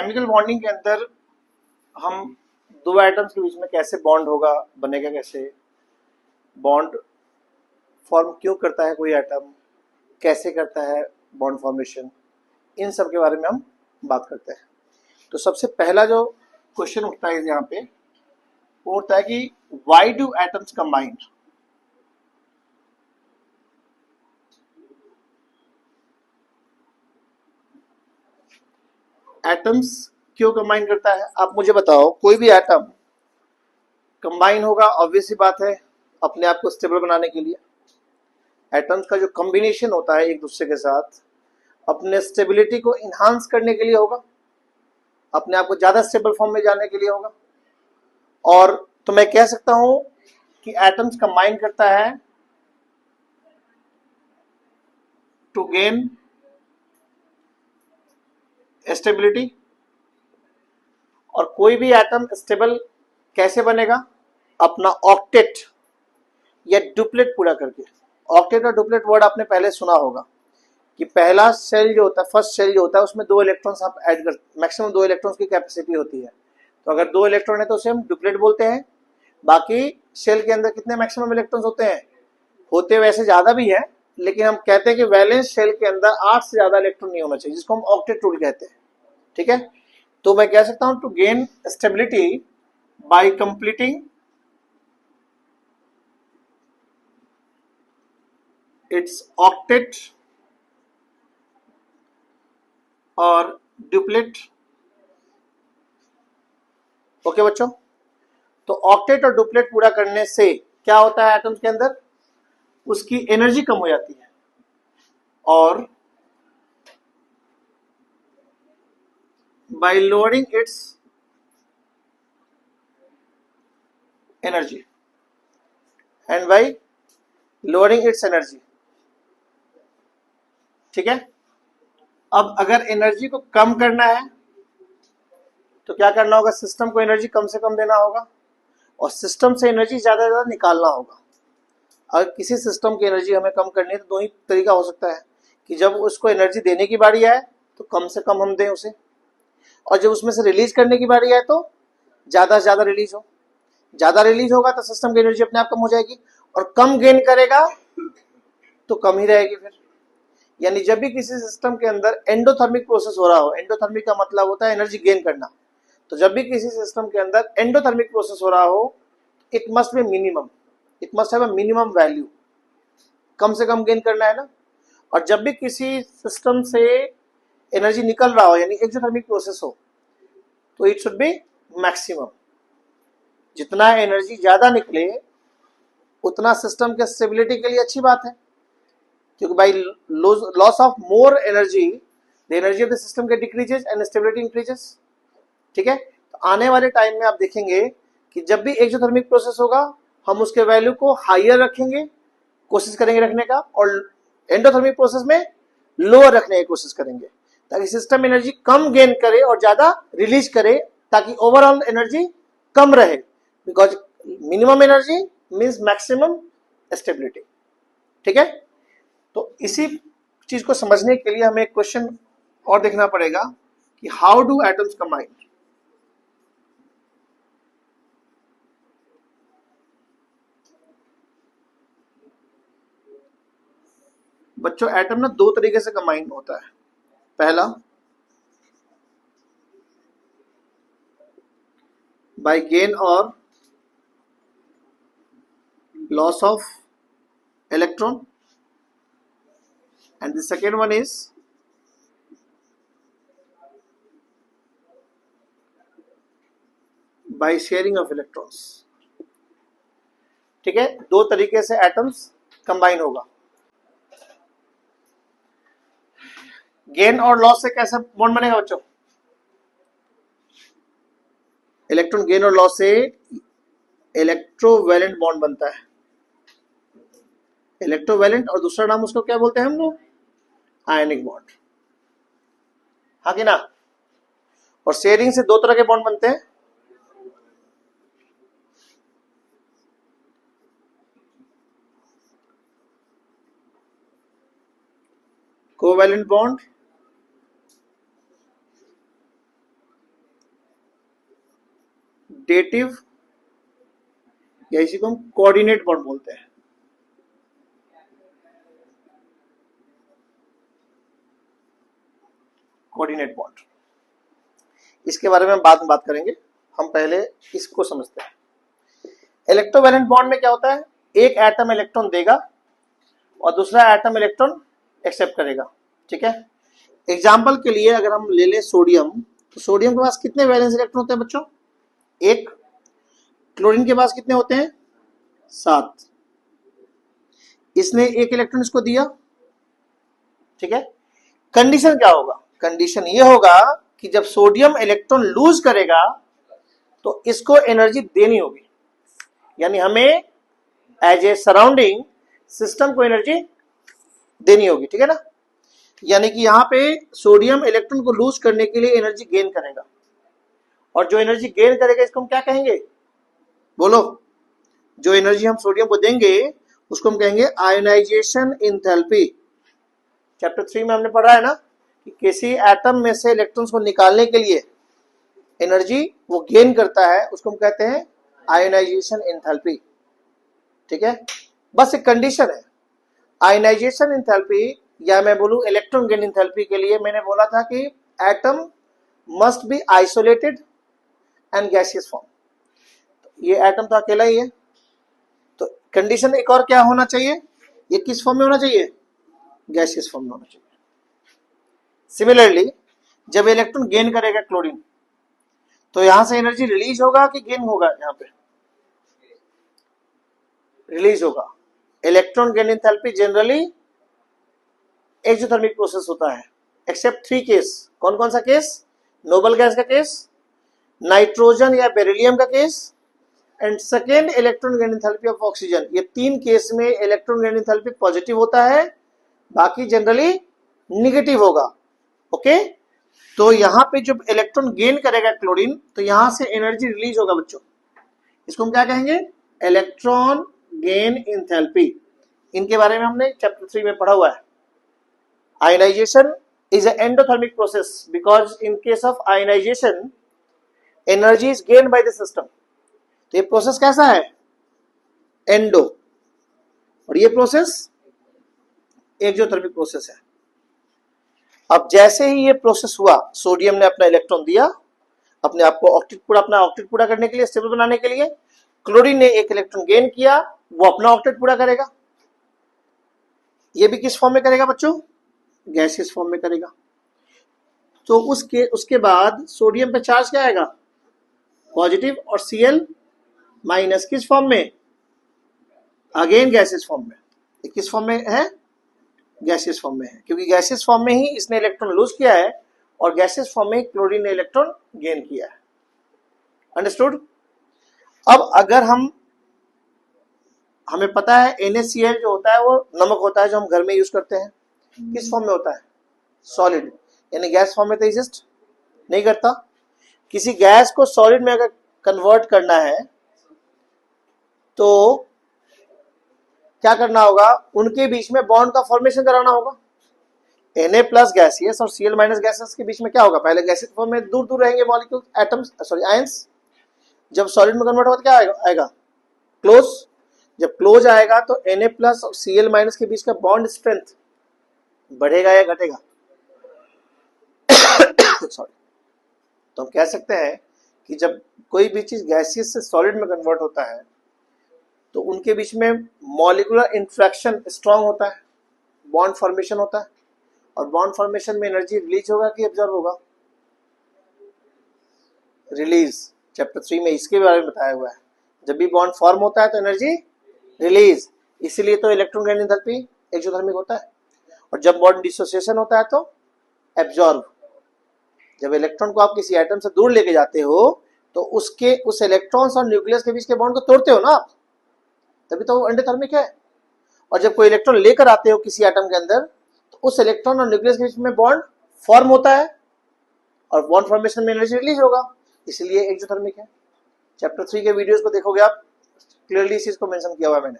Chemical bonding के अंदर हम दो एटम्स के बीच में कैसे बॉन्ड होगा, बनेगा कैसे, बॉन्ड फॉर्म क्यों करता है कोई एटम, कैसे करता है बॉन्ड फॉर्मेशन, इन सब के बारे में हम बात करते हैं। तो सबसे पहला जो क्वेश्चन उठता है यहाँ पे वो उठता है कि why do atoms combine. Atoms क्यों कंबाइन करता है, आप मुझे बताओ। कोई भी एटम कंबाइन होगा, ऑब्वियस सी बात है, अपने आप को स्टेबल बनाने के लिए। एटम्स का जो कॉम्बिनेशन होता है एक दूसरे के साथ अपने स्टेबिलिटी को इन्हांस करने के लिए होगा, अपने आप को ज्यादा स्टेबल फॉर्म में जाने के लिए होगा। और तो मैं कह सकता हूं कि एटम्स कंबाइन करता है टू गेन स्टेबिलिटी। और कोई भी एटम स्टेबल कैसे बनेगा, अपना ऑक्टेट या डुप्लेट पूरा करके। ऑक्टेट और डुप्लेट वर्ड आपने पहले सुना होगा कि पहला सेल जो होता है, फर्स्ट सेल जो होता है, उसमें 2 इलेक्ट्रॉन्स आप ऐड कर, मैक्सिमम 2 इलेक्ट्रॉन्स की कैपेसिटी होती है। तो अगर 2 इलेक्ट्रॉन है तो उसे हम डुप्लेट बोलते हैं। बाकी सेल के अंदर कितने मैक्सिमम इलेक्ट्रॉन्स होते हैं, होते वैसे ज्यादा भी है, लेकिन हम कहते हैं कि वैलेंस शेल के अंदर 8 से ज्यादा इलेक्ट्रॉन नहीं होना चाहिए, जिसको हम ऑक्टेट रूल कहते हैं। ठीक है, तो मैं कह सकता हूं to gain stability by completing its octet और डुप्लेट। ओके बच्चों, तो ऑक्टेट और डुप्लेट पूरा करने से क्या होता है, एटम्स के अंदर उसकी एनर्जी कम हो जाती है और by lowering its energy and by lowering its energy। ठीक है, अब अगर एनर्जी को कम करना है तो क्या करना होगा, सिस्टम को एनर्जी कम से कम देना होगा और सिस्टम से एनर्जी ज्यादा से ज्यादा निकालना होगा। अगर किसी सिस्टम की एनर्जी हमें कम करनी है तो 2 ही तरीका हो सकता है कि जब उसको एनर्जी देने की बारी आए तो कम से कम हम दें उसे, और जब उसमें से रिलीज करने की बारी आए तो ज्यादा से ज्यादा रिलीज हो। ज्यादा रिलीज होगा तो सिस्टम की एनर्जी अपने आप कम हो जाएगी, और कम गेन करेगा तो कम ही रहेगी फिर। यानी जब भी किसी सिस्टम के अंदर एंडोथर्मिक प्रोसेस हो रहा हो, एंडोथर्मिक का मतलब होता है एनर्जी गेन करना, तो जब भी किसी सिस्टम के अंदर एंडोथर्मिक प्रोसेस हो रहा हो, it must be minimum, it must have a minimum value, कम से कम गेन करना है ना। और जब भी किसी सिस्टम से एनर्जी निकल रहा हो, यानी एक्सोथर्मिक प्रोसेस हो, तो इट शुड बी मैक्सिमम। जितना एनर्जी ज्यादा निकले उतना सिस्टम के स्टेबिलिटी के लिए अच्छी बात है, क्योंकि by loss of more energy the energy of the system के डिक्रीजेस एंड स्टेबिलिटी इंक्रीजेस। ठीक है, तो आने वाले टाइम में आप देखेंगे कि जब भी एक्सोथर्मिक प्रोसेस होगा हम उसके वैल्यू को हायर रखेंगे, कोशिश करेंगे रखने का, और एंडोथर्मिक प्रोसेस में लोअर रखने की कोशिश करेंगे, ताकि सिस्टम एनर्जी कम गेन करे और ज्यादा रिलीज करे, ताकि ओवरऑल एनर्जी कम रहे, because minimum energy means maximum stability. ठीक है, तो इसी चीज को समझने के लिए हमें एक क्वेश्चन और देखना पड़ेगा कि हाउ डू एटम्स कंबाइन। बच्चों एटम ना 2 तरीके से कंबाइन होता है। पहला बाय गेन और loss of electron, and the second one is by sharing of electrons। ठीक है, 2 तरीके से एटम्स कंबाइन होगा। गेन और लॉस से कैसा बॉन्ड बनेगा बच्चों, इलेक्ट्रॉन गेन और लॉस से इलेक्ट्रोवैलेंट बॉन्ड बनता है। इलेक्ट्रोवैलेंट, और दूसरा नाम उसको क्या बोलते हैं हम लोग, आयनिक बॉन्ड। हाँ कि ना। और शेयरिंग से 2 तरह के बॉन्ड बनते हैं, कोवैलेंट बॉन्ड डेटिव या इसी को हम कोऑर्डिनेट बॉन्ड बोलते हैं। कोऑर्डिनेट बॉन्ड, इसके बारे में हम बाद में बात करेंगे, हम पहले इसको समझते हैं। इलेक्ट्रोवैलेंट बॉन्ड में क्या होता है, एक एटम इलेक्ट्रॉन देगा और दूसरा एटम इलेक्ट्रॉन एक्सेप्ट करेगा, ठीक है। एग्जाम्पल के लिए अगर हम ले लें सोडियम, तो सोडियम के पास कितने वैलेंस इलेक्ट्रॉन होते हैं बच्चों, एक। क्लोरीन के पास कितने होते हैं, 7। इसने एक इलेक्ट्रॉन इसको दिया, ठीक है। कंडीशन क्या होगा, कंडीशन ये होगा कि जब सोडियम इलेक्ट्रॉन लूज करेगा तो इसको एनर्जी देनी होगी, यानी हमें एज ए सराउंडिंग सिस्टम को एनर्जी देनी होगी, ठीक है ना। यानी कि यहां पे सोडियम इलेक्ट्रॉन को लूज करने के लिए एनर्जी गेन करेगा, और जो एनर्जी गेन करेगा इसको हम क्या कहेंगे, बोलो। जो एनर्जी हम सोडियम को देंगे उसको हम कहेंगे आयोनाइजेशन एंथैल्पी। चैप्टर 3 में हमने पढ़ा है ना कि किसी एटम में से इलेक्ट्रॉन्स को निकालने के लिए एनर्जी वो गेन करता है, उसको हम कहते हैं आयोनाइजेशन एंथैल्पी, ठीक है। बस एक कंडीशन है, आयोनाइजेशन एंथैल्पी या मैं बोलूं इलेक्ट्रॉन गेन एंथैल्पी के लिए मैंने बोला था कि atom must be isolated and gaseous form. ये एटम तो अकेला ही है, तो कंडीशन एक और क्या होना चाहिए, ये किस फॉर्म में होना चाहिए, गैसियस फॉर्म में होना चाहिए। सिमिलरली जब इलेक्ट्रॉन गेन करेगा क्लोरीन, तो यहां से एनर्जी रिलीज होगा कि गेन होगा, यहां पे रिलीज होगा। Electron gain enthalpy generally exothermic process होता है, एक्सेप्ट 3 केस। कौन कौन सा केस, नोबल गैस का केस, नाइट्रोजन या बेरिलियम का case, and second electron gain enthalpy of oxygen. ये 3 केस में इलेक्ट्रॉन गेन एंथैल्पी पॉजिटिव होता है, बाकी जनरली निगेटिव होगा, ओके। तो यहां पे जब इलेक्ट्रॉन गेन करेगा क्लोरीन, तो यहां से एनर्जी रिलीज होगा बच्चों, इसको हम क्या कहेंगे, इलेक्ट्रॉन गेन एंथैल्पी। इनके बारे में हमने चैप्टर 3 में पढ़ा हुआ है। Ionization is an endothermic process because in case of ionization energy is gained by the system। तो ये प्रोसेस कैसा है, एंडो, और ये प्रोसेस एक्सोथर्मिक प्रोसेस है। अब जैसे ही ये प्रोसेस हुआ, सोडियम ने अपना इलेक्ट्रॉन दिया अपने आप को अपना ऑक्टेट पूरा करने के लिए, स्टेबल बनाने के लिए। क्लोरीन ने एक इलेक्ट्रॉन गेन किया, वो अपना ऑक्टेट पूरा करेगा। ये भी किस फॉर्म में करेगा बच्चों, गैसियस फॉर्म में करेगा। तो उसके बाद सोडियम पे चार्ज क्या आएगा, पॉजिटिव, और Cl माइनस किस फॉर्म में, अगेन गैसियस फॉर्म में। ये किस फॉर्म में है, गैसियस फॉर्म में है, क्योंकि गैसियस फॉर्म में ही इसने इलेक्ट्रॉन लूज किया है और गैसियस फॉर्म में ही क्लोरीन ने इलेक्ट्रॉन गेन किया है। अंडरस्टूड। अब अगर हमें पता है NaCl जो होता है वो नमक होता है जो हम घर में यूज करते हैं, किस फॉर्म में होता है, सॉलिड, यानी गैस फॉर्म में तो एग्जिस्ट नहीं करता। किसी गैस को सॉलिड में अगर कन्वर्ट करना है तो क्या करना होगा, उनके बीच में बॉन्ड का फॉर्मेशन कराना होगा। Na प्लस गैसियस और Cl माइनस गैसियस के बीच में क्या होगा, पहले गैसियस फॉर्म में दूर दूर रहेंगे मॉलिक्यूल, एटम्स, सॉरी आयंस। जब सॉलिड में कन्वर्ट होगा क्या आएगा, क्लोज। जब क्लोज आएगा तो Na प्लस और Cl माइनस के बीच का बॉन्ड स्ट्रेंथ बढ़ेगा या घटेगा, सॉरी। तो हम कह सकते हैं कि जब कोई भी चीज गैसियस से सॉलिड में कन्वर्ट होता है तो उनके बीच में मॉलिक्यूलर इंट्रैक्शन स्ट्रांग होता है, बॉन्ड फॉर्मेशन होता है, और बॉन्ड फॉर्मेशन में एनर्जी रिलीज होगा कि एब्जॉर्ब होगा, रिलीज। चैप्टर 3 में इसके बारे में बताया हुआ है, जब भी बॉन्ड फॉर्म होता है तो एनर्जी रिलीज, इसीलिए तो इलेक्ट्रॉन गेन एंथैल्पी एक्सोथर्मिक होता है। और जब बॉन्ड डिसोसिएशन होता है तो एब्जॉर्ब। जब इलेक्ट्रॉन को आप किसी एटम से दूर लेके जाते हो तो उस इलेक्ट्रॉन्स और न्यूक्लियस के बीच के बॉन्ड को तोड़ते हो ना आप, तभी तो वो एंडोथर्मिक है। और जब कोई इलेक्ट्रॉन लेकर आते हो किसी एटम के अंदर, तो उस इलेक्ट्रॉन और न्यूक्लियस के बीच में बॉन्ड फॉर्म होता है और बॉन्ड फॉर्मेशन में एनर्जी रिलीज होगा, इसलिए एक्सोथर्मिक है। चैप्टर 3 के वीडियोस को देखोगे आप, क्लियरली इस चीज को मेंशन किया हुआ है मैंने।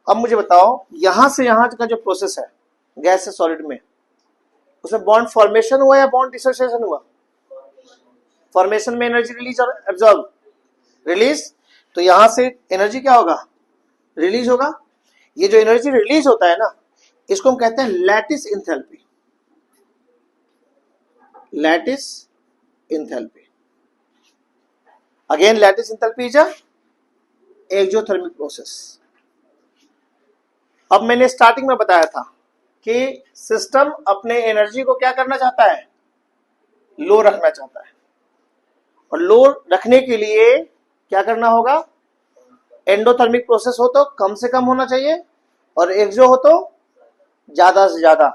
अब मुझे बताओ, यहां से यहां का जो प्रोसेस है गैस से सॉलिड में, उसमें बॉन्ड फॉर्मेशन हुआ या बॉन्ड डिसोसिएशन हुआ, फॉर्मेशन में एनर्जी रिलीज और एब्जॉर्ब, रिलीज, तो यहां से एनर्जी क्या होगा, रिलीज होगा। ये जो एनर्जी रिलीज होता है ना, इसको हम कहते हैं lattice enthalpy, lattice enthalpy. Again lattice enthalpy is a exothermic process. अब मैंने स्टार्टिंग में बताया था कि सिस्टम अपने एनर्जी को क्या करना चाहता है, लो रखना चाहता है, और लो रखने के लिए क्या करना होगा, एंडोथर्मिक प्रोसेस हो तो कम से कम होना चाहिए, और एक्सो हो तो ज्यादा से ज्यादा।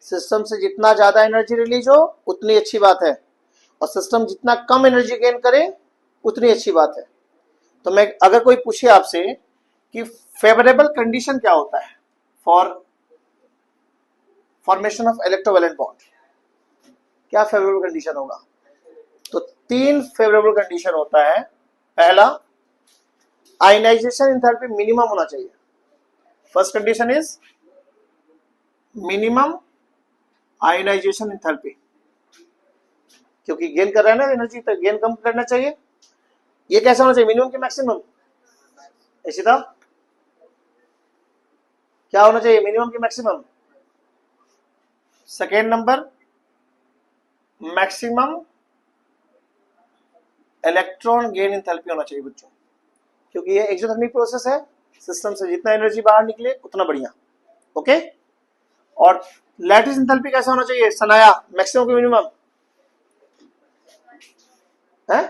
सिस्टम से जितना ज्यादा एनर्जी रिलीज हो उतनी अच्छी बात है, और सिस्टम जितना कम एनर्जी गेन करे उतनी अच्छी बात है। तो मैं अगर कोई पूछे आपसे कि फेवरेबल कंडीशन क्या होता है for formation of electrovalent bond, क्या फेवरेबल कंडीशन होगा, तो 3 फेवरेबल कंडीशन होता है। पहला, आयनाइजेशन एंथैल्पी मिनिमम होना चाहिए। First condition is minimum ionization enthalpy, क्योंकि गेन कर रहा है ना एनर्जी, तो गेन कम करना चाहिए। ये कैसा होना चाहिए, मिनिमम की मैक्सिमम, ऐसी था क्या होना चाहिए, मिनिमम की maximum. Second number, maximum electron gain enthalpy होना चाहिए बच्चों, क्योंकि ये एक्सोथर्मिक प्रोसेस है, सिस्टम से जितना एनर्जी बाहर निकले उतना बढ़िया। ओके, और लैटिस एंथैल्पी कैसा होना चाहिए सनाया, मैक्सिमम की मिनिमम है,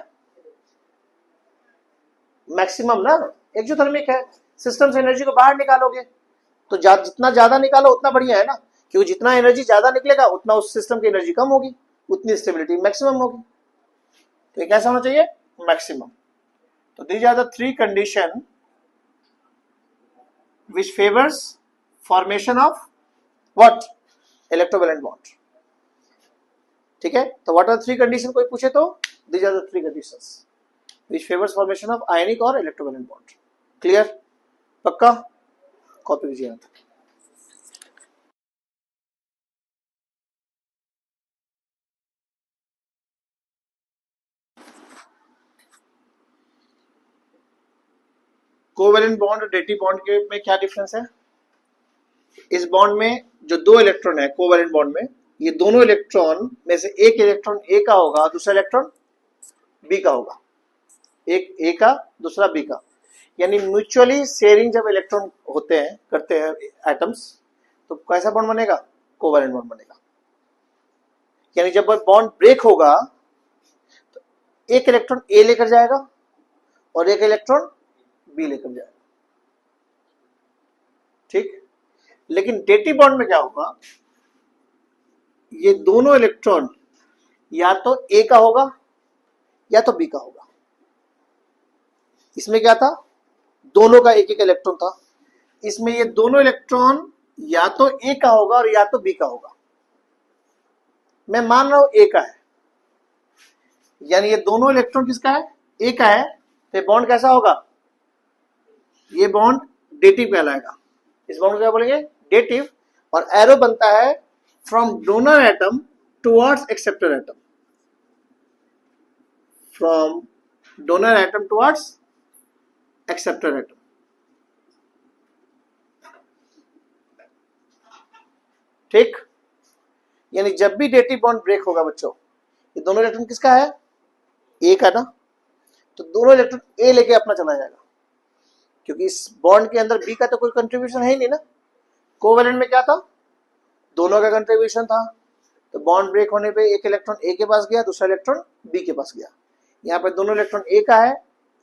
मैक्सिमम ना, एक्सोथर्मिक है, सिस्टम से एनर्जी को बाहर निकालोगे तो जितना ज्यादा निकालो उतना बढ़िया है ना, क्योंकि जितना एनर्जी ज्यादा निकलेगा उतना उस सिस्टम की एनर्जी कम होगी, उतनी स्टेबिलिटी मैक्सिमम होगी। तो ये कैसा होना चाहिए, मैक्सिमम। तो these are the 3 condition which favors formation of what, electrovalent bond। ठीक है, तो what are the 3 condition कोई पूछे तो these are the 3 conditions which favors formation of ionic और electrovalent bond। क्लियर, पक्का, कॉपी कीजिए। कोवेलेंट बॉन्ड और डेटिव बॉन्ड के में क्या डिफरेंस है, इस बॉन्ड में जो 2 इलेक्ट्रॉन है कोवेलेंट बॉन्ड में, ये दोनों इलेक्ट्रॉन में से एक इलेक्ट्रॉन ए का होगा, दूसरा इलेक्ट्रॉन बी का होगा, एक ए का दूसरा बी का, यानी म्यूचुअली शेयरिंग जब इलेक्ट्रॉन होते हैं करते हैं एटम्स, तो कैसा बॉन्ड बनेगा, कोवेलेंट बॉन्ड बनेगा। यानी जब बॉन्ड ब्रेक होगा तो एक इलेक्ट्रॉन ए लेकर जाएगा और एक इलेक्ट्रॉन बी लेकर जाएगा, ठीक। लेकिन डेटिव बॉन्ड में क्या होगा, ये दोनों इलेक्ट्रॉन या तो ए का होगा या तो बी का होगा। इसमें क्या था, दोनों का एक एक इलेक्ट्रॉन था, इसमें ये दोनों इलेक्ट्रॉन या तो ए का होगा और या तो बी का होगा। मैं मान रहा हूं ए का है, यानी ये दोनों इलेक्ट्रॉन किसका है, ए का है, तो बॉन्ड कैसा होगा, ये बॉन्ड डेटिव कहलाएगा। इस बॉन्ड को क्या बोलेंगे, डेटिव, और एरो बनता है from donor atom towards acceptor atom, from donor atom towards acceptor atom. ठीक, यानी जब भी डेटिव बॉन्ड ब्रेक होगा बच्चों, ये दोनों इलेक्ट्रॉन किसका है, ए का ना, तो दोनों इलेक्ट्रॉन ए लेके अपना चला जाएगा, क्योंकि इस बॉन्ड के अंदर बी का तो कोई कंट्रीब्यूशन है ही नहीं ना। कोवेलेंट में क्या था, दोनों का कंट्रीब्यूशन था, तो बॉन्ड ब्रेक होने पे एक इलेक्ट्रॉन ए के पास गया, दूसरा इलेक्ट्रॉन बी के पास गया। यहाँ पे दोनों इलेक्ट्रॉन ए का है,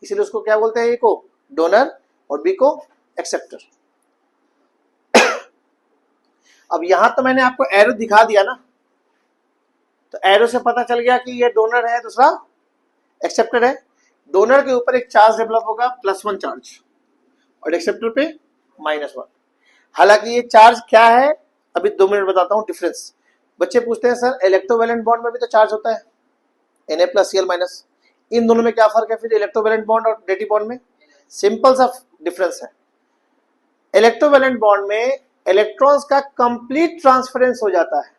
इसीलिए उसको क्या बोलते हैं, ए को डोनर और बी को एक्सेप्टर। अब यहां तो मैंने आपको एरो दिखा दिया ना, तो एरो से पता चल गया कि ये डोनर है, दूसरा एक्सेप्टर है। डोनर के ऊपर एक चार्ज डेवलप होगा +1 चार्ज, और एक्सेप्टर पे -1। हालांकि ये चार्ज क्या है अभी 2 मिनट बताता हूं डिफरेंस। बच्चे पूछते हैं सर इलेक्ट्रोवैलेंट बॉन्ड में भी तो चार्ज होता है, Na+Cl-, इन दोनों में क्या फर्क है फिर इलेक्ट्रोवैलेंट बॉन्ड और डेटिव बॉन्ड में, सिंपल सा डिफरेंस है। इलेक्ट्रोवैलेंट बॉन्ड में इलेक्ट्रॉन्स का कंप्लीट ट्रांसफरेंस हो जाता है,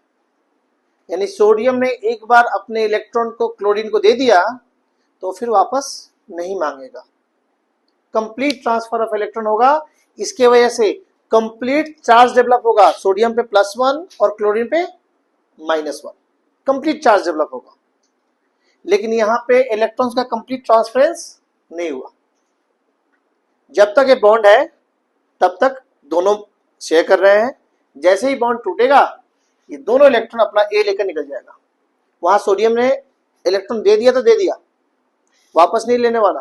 यानी सोडियम ने एक बार अपने इलेक्ट्रॉन को क्लोरीन को दे दिया तो फिर वापस नहीं मांगेगा, कंप्लीट ट्रांसफर ऑफ इलेक्ट्रॉन होगा। इसके वजह से कंप्लीट चार्ज डेवलप होगा, सोडियम पे +1 और क्लोरीन पे -1, कंप्लीट चार्ज डेवलप होगा। लेकिन यहां पे इलेक्ट्रॉन्स का कंप्लीट ट्रांसफरेंस नहीं हुआ। जब तक ये बॉन्ड है तब तक दोनों शेयर कर रहे हैं, जैसे ही बॉन्ड टूटेगा ये दोनों इलेक्ट्रॉन अपना ए लेकर निकल जाएगा। वहां सोडियम ने इलेक्ट्रॉन दे दिया तो दे दिया, वापस नहीं लेने वाला,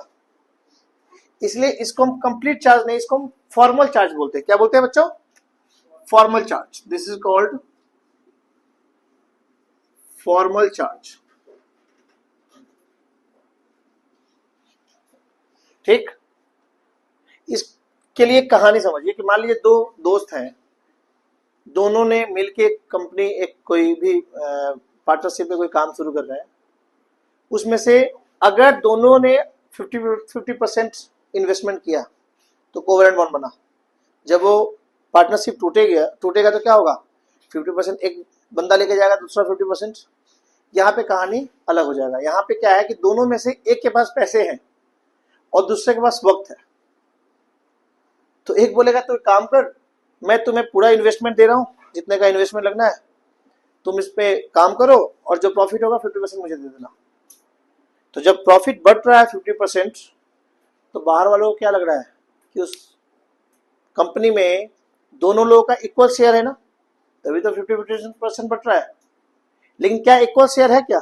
इसलिए इसको हम कंप्लीट चार्ज नहीं, इसको हम फॉर्मल चार्ज बोलते हैं। क्या बोलते हैं बच्चों? Formal charge. This is called formal charge. ठीक, इसके लिए कहानी समझिए कि मान लीजिए दो दोस्त हैं, दोनों ने मिलके कंपनी, एक कोई भी पार्टनरशिप में कोई काम शुरू कर रहे हैं, उसमें से अगर दोनों ने 50% इन्वेस्टमेंट किया तो कोवेलेंट बॉन्ड बना। जब वो पार्टनरशिप टूटेगा तो क्या होगा? 50% एक बंदा लेके जाएगा, दूसरा 50%। यहाँ पे कहानी अलग हो जाएगा। यहाँ पे क्या है कि दोनों में से एक के पास पैसे हैं और दूसरे के पास वक्त है, तो एक बोलेगा तो एक काम कर, मैं तुम्हें पूरा इन्वेस्टमेंट दे रहा हूँ, जितने का इन्वेस्टमेंट लगना है तुम इस पे काम करो और जो प्रॉफिट होगा 50% मुझे दे देना। तो जब प्रॉफिट बढ़ रहा है 50%, तो बाहर वालों को क्या लग रहा है कि उस कंपनी में दोनों लोगों का इक्वल शेयर है ना, तभी तो 50% बढ़ रहा है। लेकिन क्या इक्वल शेयर है क्या?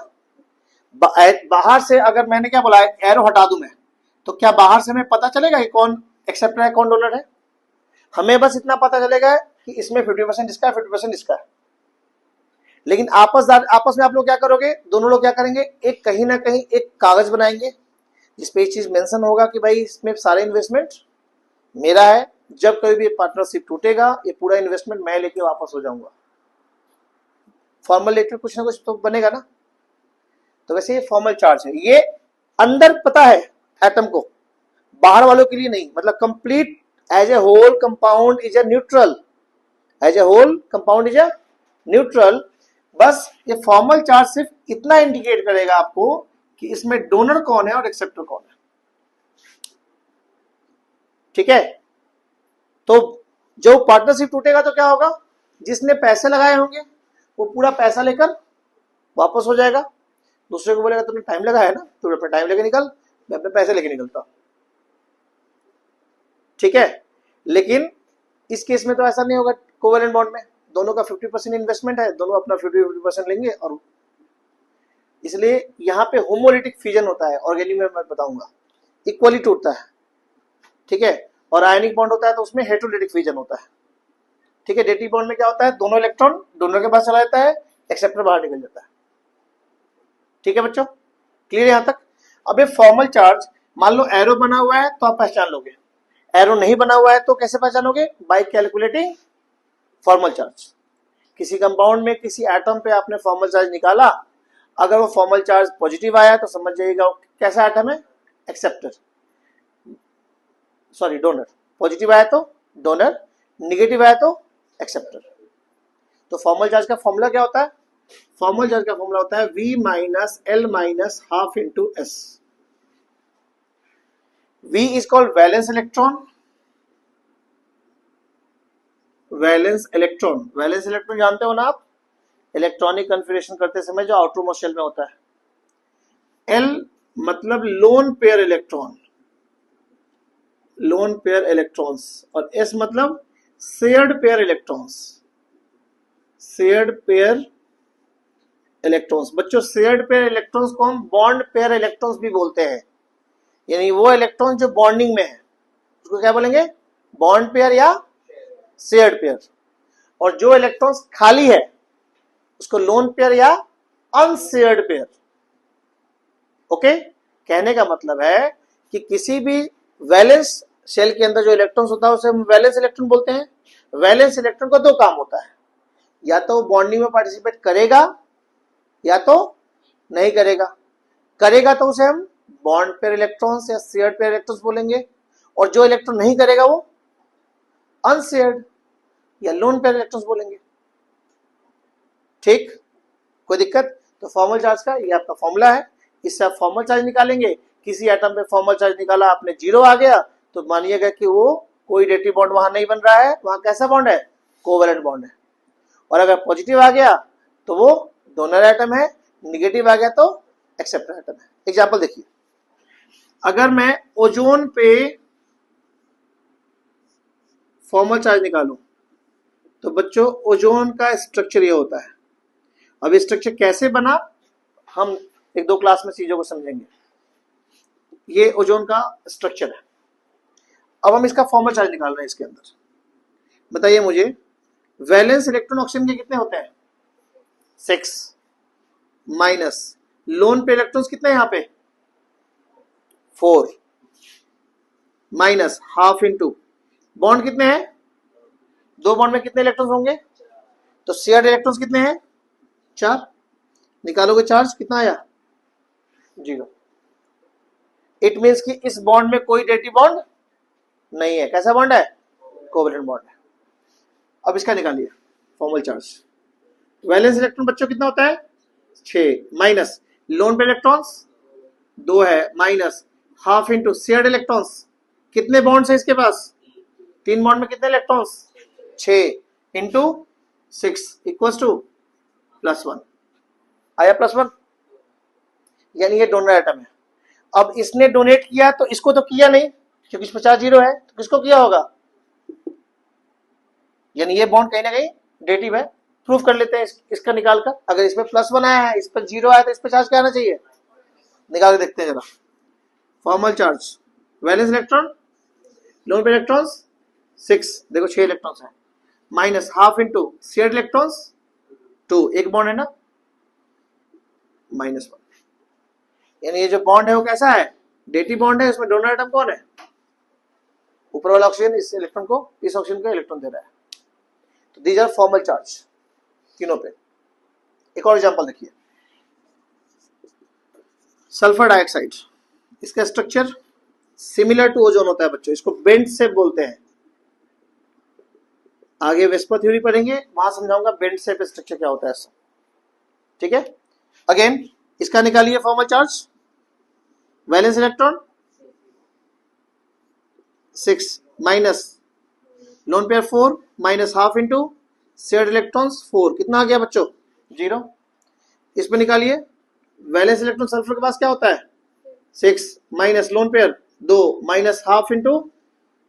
बाहर से अगर मैंने क्या बोला, एरो हटा दूं मैं, तो क्या बाहर से हमें पता चलेगा कि कौन एक्सेप्टर है कौन डोनर है? हमें बस इतना पता चलेगा कि इसमें 50% इसका है, 50% इसका है। लेकिन आपस में आप लोग क्या करोगे, दोनों लोग क्या करेंगे, एक कहीं ना कहीं एक कागज बनाएंगे जिसपे ये चीज मेंशन होगा कि भाई इसमें सारा इन्वेस्टमेंट मेरा है, जब कभी भी पार्टनरशिप टूटेगा ये पूरा इन्वेस्टमेंट मैं लेके वापस हो जाऊंगा। फॉर्मल लेटर कुछ ना कुछ तो बनेगा ना। तो वैसे ये फॉर्मल चार्ज है, ये अंदर पता है एटम को, बाहर वालों के लिए नहीं। मतलब complete as a whole compound is a neutral, as a whole compound is a neutral. बस ये फॉर्मल चार्ज सिर्फ इतना इंडिकेट करेगा आपको कि इसमें डोनर कौन है और एक्सेप्टर कौन है। ठीक है, तो जो पार्टनरशिप टूटेगा तो क्या होगा, जिसने पैसे लगाए होंगे वो पूरा पैसा लेकर वापस हो जाएगा, दूसरे को बोलेगा तुमने टाइम लगाया है ना, तुम अपना टाइम लेके निकल, मैं अपने पैसे लेके निकलता हूं। ठीक है, लेकिन इस केस में तो ऐसा नहीं होगा। कोवेलेंट बॉन्ड में दोनों का 50% इन्वेस्टमेंट है, दोनों अपना 50% लेंगे, और इसलिए यहाँ पे होमोलिटिक फ्यूजन होता है। ऑर्गेनिक में मैं बताऊंगा इक्वली टूटता है। ठीक है, और आयनिक बॉन्ड होता है तो उसमें हेटेरोलिटिक फ्यूजन होता है। ठीक है, डेटिव बॉन्ड में क्या होता है, दोनों इलेक्ट्रॉन डोनर के पास चला जाता है, एक्सेप्टर बाहर निकल जाता है। ठीक है बच्चों, क्लियर यहां तक? अब ये फॉर्मल चार्ज, मान लो एरो बना हुआ है तो आप पहचान लोगे, एरो नहीं बना हुआ है तो कैसे पहचानोगे? By calculating formal charge. किसी कंपाउंड में किसी एटम पे आपने फॉर्मल चार्ज निकाला, अगर वो फॉर्मल चार्ज पॉजिटिव आया तो समझ जाइएगा कैसा एटम है, एक्सेप्टर, सॉरी डोनर। पॉजिटिव आया तो डोनर, निगेटिव आया तो एक्सेप्टर। तो फॉर्मल चार्ज का फॉर्मूला क्या होता है? फॉर्मल चार्ज का फॉर्मूला होता है V minus L minus half into S। V is called valence electron, valence electron, valence electron जानते हो ना आप, इलेक्ट्रॉनिक कन्फिगरेशन करते समय जो आउटर मोस्ट शेल में होता है। L मतलब lone pair electron, lone pair electrons, और S मतलब shared pair electrons, shared pair electrons. बच्चों शेयर्ड पेयर इलेक्ट्रॉन्स को हम बॉन्ड पेयर इलेक्ट्रॉन्स भी बोलते हैं, यानी वो इलेक्ट्रॉन जो बॉन्डिंग में है उसको क्या बोलेंगे, बॉन्ड पेयर या शेयर्ड पेयर। और जो इलेक्ट्रॉन्स खाली है उसको लोन पेयर या अनशेयर्ड पेयर। ओके, कहने का मतलब है कि किसी भी वैलेंस शेल के अंदर जो इलेक्ट्रॉन्स होता है उसे हम वैलेंस इलेक्ट्रॉन बोलते हैं। वैलेंस इलेक्ट्रॉन का दो काम होता है, या तो बॉन्डिंग में पार्टिसिपेट करेगा या तो नहीं करेगा। करेगा तो उसे हम बॉन्ड पेयर इलेक्ट्रॉन्स या शेयर्ड पेयर इलेक्ट्रॉन्स बोलेंगे, और जो इलेक्ट्रॉन नहीं करेगा वो अनशेयर्ड या लोन पेयर इलेक्ट्रॉन्स बोलेंगे। ठीक, कोई दिक्कत? तो फॉर्मल चार्ज का ये आपका फॉर्मूला है, इससे आप फॉर्मल चार्ज निकालेंगे किसी एटम पे फॉर्मल चार्ज निकाला आपने, 0 आ गया, तो मानिएगा कि वो कोई डेटिव बॉन्ड वहां नहीं बन रहा है, वहां कैसा बॉन्ड है, कोवेलेंट बॉन्ड है। और अगर पॉजिटिव आ गया तो वो डोनर एटम है, निगेटिव आ गया तो एक्सेप्टर एटम है। एग्जांपल देखिए, अगर मैं ओजोन पे फॉर्मल चार्ज निकालूं तो बच्चों ओजोन का स्ट्रक्चर ये होता है। अब ये स्ट्रक्चर कैसे बना, हम एक दो क्लास में चीजों को समझेंगे। ये ओजोन का स्ट्रक्चर है। अब हम इसका फॉर्मल चार्ज निकाल रहे हैं इसके अंदर। बताइए मुझे, वैलेंस इलेक्ट्रॉन ऑक्सीजन के कितने होते हैं, 6 माइनस लोन पे इलेक्ट्रॉन्स कितने हैं यहाँ पे, 4 माइनस हाफ इंटू बॉन्ड कितने हैं, 2 बॉन्ड में कितने इलेक्ट्रॉन्स होंगे, तो शेयर्ड इलेक्ट्रॉन्स कितने हैं, 4। निकालोगे चार्ज कितना आया, 0। इट मीन्स कि इस बॉन्ड में कोई डेटिव बॉन्ड नहीं है। कैसा बॉन्ड है, कोवेलेंट बॉन्ड है। अब इसका निकालिए फॉर्मल चार्ज। वैलेंस इलेक्ट्रॉन बच्चों कितना होता है, 6 माइनस लोन पे इलेक्ट्रॉन्स 2 है, minus half into shared electrons, कितने बॉन्ड्स है इसके पास, 3 बॉन्ड में कितने इलेक्ट्रॉन्स, 6 इंटू 6 इक्वल्स टू +1 आया, +1, यानी ये डोनर एटम है। अब इसने डोनेट किया तो इसको तो किया नहीं, क्योंकि इस पर चार्ज 0 है, तो किसको किया होगा, यानी ये बॉन्ड कहीं ना कहीं डेटिव है। प्रूफ कर लेते हैं इसका निकाल कर। अगर इसमें +1 आया है, इस पर 0 आया, तो इस पर चार्ज क्या आना चाहिए, निकाल के देखते हैं जरा। Formal charge, valence electron, loan पे इलेक्ट्रॉन्स 6, देखो 6 इलेक्ट्रॉन्स हैं, minus half into shared electrons 2, एक बॉन्ड है ना, -1, यानी ये जो बॉन्ड है वो कैसा है, डेटिव बॉन्ड है। इसमें डोनर एटम कौन है, ऊपर वाला ऑक्सीजन इस इलेक्ट्रॉन को, इस ऑक्सीजन को इलेक्ट्रॉन दे रहा है। तो दीज आर फॉर्मल चार्ज तीनों पे। एक और एग्जांपल देखिए, सल्फर डाइऑक्साइड, इसका स्ट्रक्चर सिमिलर टू ओजोन होता है बच्चों, इसको बेंट शेप बोलते हैं। आगे वेस्पर थ्योरी पढ़ेंगे, वहां समझाऊंगा बेंट शेप स्ट्रक्चर क्या होता है ऐसा, ठीक है। अगेन इसका निकालिए formal charge, valence electron 6 minus lone pair 4 minus half into shared electrons 4, कितना आ गया बच्चों, 0। इस पे निकालिए वैलेंस इलेक्ट्रॉन सल्फर के पास क्या होता है, 6 minus lone pair 2 minus half into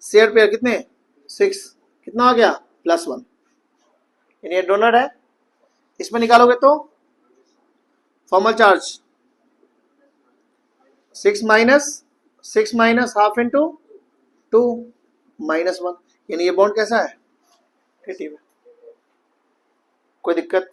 shared pair कितने, 6, कितना आ गया, +1, यानी ये डोनर है। इसमें निकालोगे तो formal charge 6 minus half into 2 -1, यानी ये बॉन्ड कैसा है, नेगेटिव है। कोई दिक्कत